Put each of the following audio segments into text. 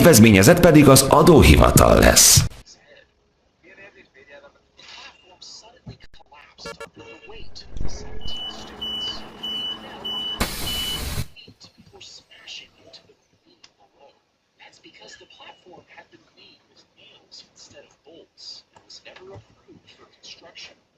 kedvezményezett pedig az adóhivatal lesz.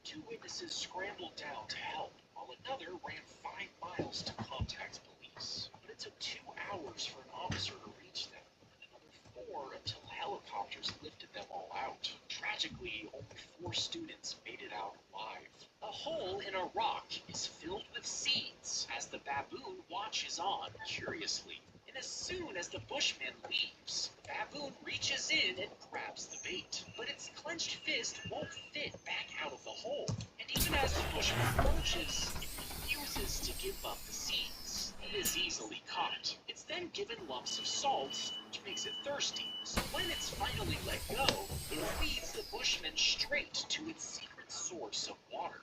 Two witnesses scrambled down to help, while another ran 5 miles to contact police. But it took 2 hours for an officer to reach them, and another 4 until helicopters lifted them all out. Tragically, only 4 students made it out alive. A hole in a rock is filled with seeds as the baboon watches on curiously. And as soon as the bushman leaves, the baboon reaches in and grabs the bait. But its clenched fist won't fit back out of the hole. And even as the bushman approaches, it refuses to give up the seeds. It is easily caught. It's then given lumps of salt, which makes it thirsty. So when it's finally let go, it leads the bushman straight to its secret source of water.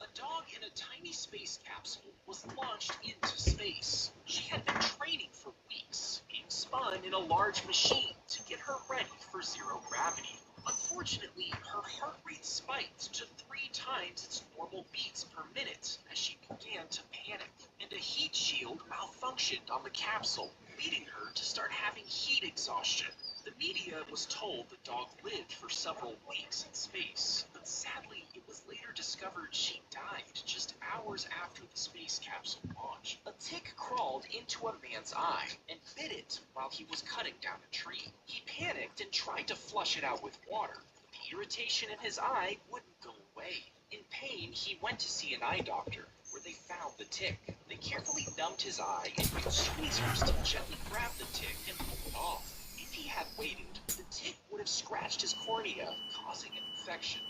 A dog in a tiny space capsule was launched into space. She had been training for weeks, being spun in a large machine to get her ready for zero gravity. Unfortunately, her heart rate spiked to 3 times its normal beats per minute as she began to panic, and a heat shield malfunctioned on the capsule, leading her to start having heat exhaustion. The media was told the dog lived for several weeks in space, but sadly it was later discovered she died just hours after the space capsule launched. A tick crawled into a man's eye and bit it while he was cutting down a tree. He panicked and tried to flush it out with water. The irritation in his eye wouldn't go away. In pain, he went to see an eye doctor, where they found the tick. They carefully numbed his eye and used tweezers to gently grab the tick and pull it off. If he had waited, the tick would have scratched his cornea, causing an infection.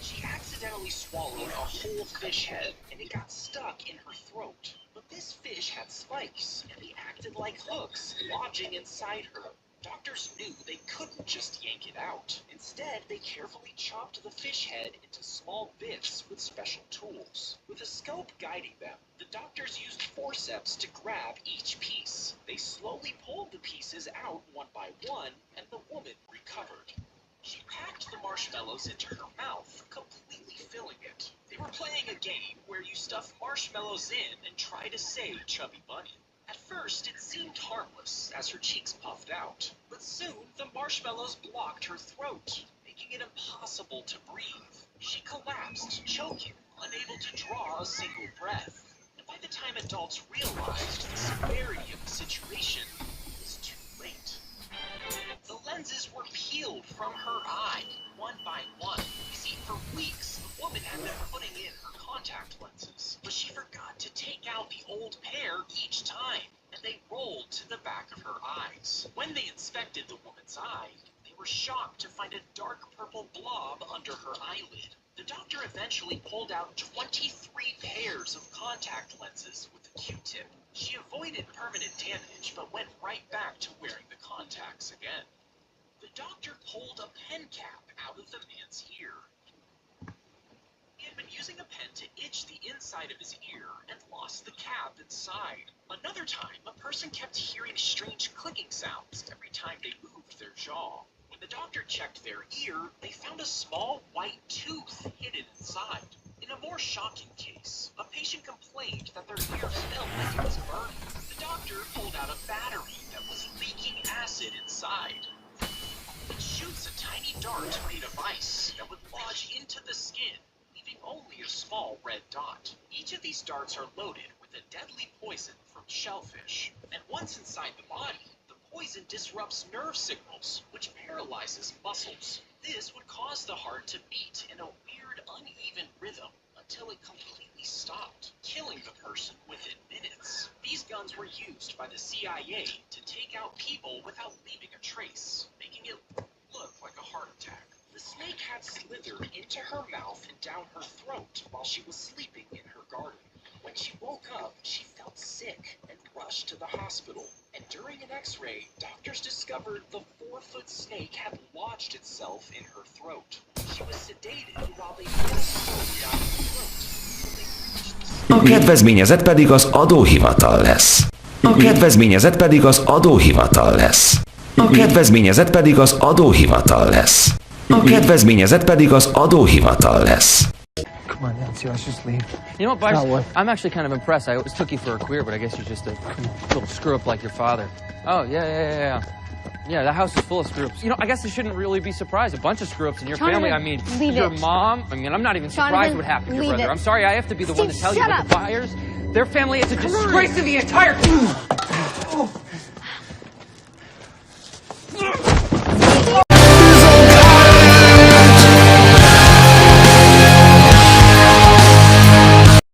She accidentally swallowed a whole fish head, and it got stuck in her throat. But this fish had spikes, and they acted like hooks, lodging inside her. Doctors knew they couldn't just yank it out. Instead, they carefully chopped the fish head into small bits with special tools. With a scope guiding them, the doctors used forceps to grab each piece. They slowly pulled the pieces out one by one, and the woman recovered. She packed the marshmallows into her mouth, completely filling it. They were playing a game where you stuff marshmallows in and try to say Chubby Bunny. At first, it seemed harmless as her cheeks puffed out, but soon the marshmallows blocked her throat, making it impossible to breathe. She collapsed, choking, unable to draw a single breath. And by the time adults realized the severity of the situation, it was too late. The lenses were peeled from her eye, one by one. You see, for weeks, the woman had been putting in her contact lenses, but she forgot to take out the old pair each time, and they rolled to the back of her eyes. When they inspected the woman's eye, they were shocked to find a dark purple blob under her eyelid. The doctor eventually pulled out 23 pairs of contact lenses with a Q-tip. She avoided permanent damage, but went right back to wearing the contacts again. The doctor pulled a pen cap out of the man's ear. He had been using a pen to itch the inside of his ear and lost the cap inside. Another time, a person kept hearing strange clicking sounds every time they moved their jaw. When the doctor checked their ear, they found a small white tooth hidden inside. In a more shocking case, a patient complained that their ear felt like it was burning. The doctor pulled out a battery that was leaking acid inside. It shoots a tiny dart made of ice that would lodge into the skin, leaving only a small red dot. Each of these darts are loaded with a deadly poison from shellfish, and once inside the body, the poison disrupts nerve signals, which paralyzes muscles. This would cause the heart to beat in a weird, uneven rhythm until it completely stopped, killing the person within minutes. These guns were used by the CIA to take out people without leaving a trace, making it look like a heart attack. The snake had slithered into her mouth and down her throat while she was sleeping in her garden. When she woke up, she felt sick and rushed to the hospital. And during an x-ray, doctors discovered the 4-foot snake had lodged itself in her throat. She was sedated while they put a scope down her throat. A kedvezményezett pedig az adóhivatal lesz. A kedvezményezett pedig az adóhivatal lesz. A kedvezményezett pedig az adóhivatal lesz. A kedvezményezett pedig az adóhivatal lesz. Come on, Nancy, let's just leave. You know what, Bryce? I'm actually kind of impressed. I always took you for a queer, but I guess you're just a little screw-up like your father. Oh, yeah. Yeah, that house is full of screw-ups. You know, I guess I shouldn't really be surprised. A bunch of screw-ups in your family. I mean, your mom. I mean, I'm not even surprised what happened to your brother. I'm sorry, I have to be the one to tell you, but the buyers, their family is a disgrace to the entire...